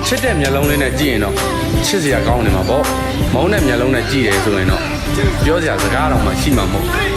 ချစ်တဲ့မျက်လုံးလေးနဲ့ကြည့်ရင်တော့ချစ်စရာကောင်းနေမှာပေါ့မုန်းတဲ့မျက်လုံးနဲ့ကြည့်တယ်ဆိုရင်တော့ပြောစရာစကားတော့မှရှိမှာမဟုတ်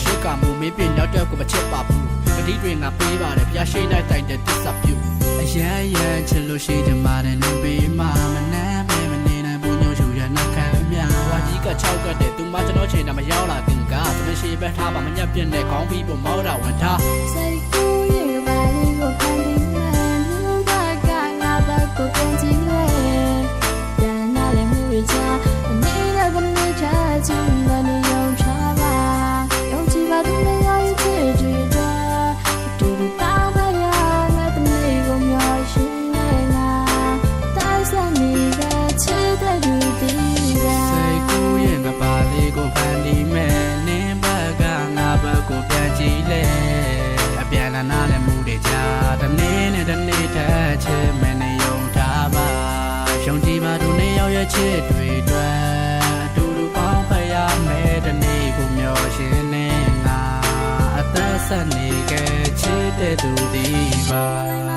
ရှိကမှုမင်းပြနောက်တော့ကိုမချစ်ပါဘူးတတိတွေငါပေးပါတယ်ပြရှိနိုင်တိုင်းတဲ့တစ္ဆပ်ပြုအရန်ရန်ချစ်လို့ရှိကြမှာတဲ့နေပေးမှမနှမ်းပဲမနေနိုင်ဘူးညို့ချူရနှက်ခံမြဝါကြီးက6ကတ်တဲ့သူမကျွန်တော်ချိန်တာမရောက်လာခင်ကသမင်းရှိပဲထားပါမညက်ပြင်းတဲ့ခေါင်းပြီးပေါ်မောက်တာဝန်ထားစိတ်ကူးရင်ပါလေးကိုခံပြီးမှလူကငါဘက်ကိုပြန်ကြည့်လေတန်နာလည်းမှုရချနေတဲ့ကနေ့ချချင်တယ်ညုံချပါနာလည်းမှုတွေကြာတနေ့နဲ့တနေ့ထက်ချစ်မနေယုံထားပါရှုံကြည်ပါသူနှစ်ယောက်ရဲ့ချစ်တွေတွေ့အတူတူပေါင်းဖရမယ်တနေ့ကိုမျောရှင်နေငါအသက်ဆက်နေခဲ့ချစ်တဲ့သူဒီပါ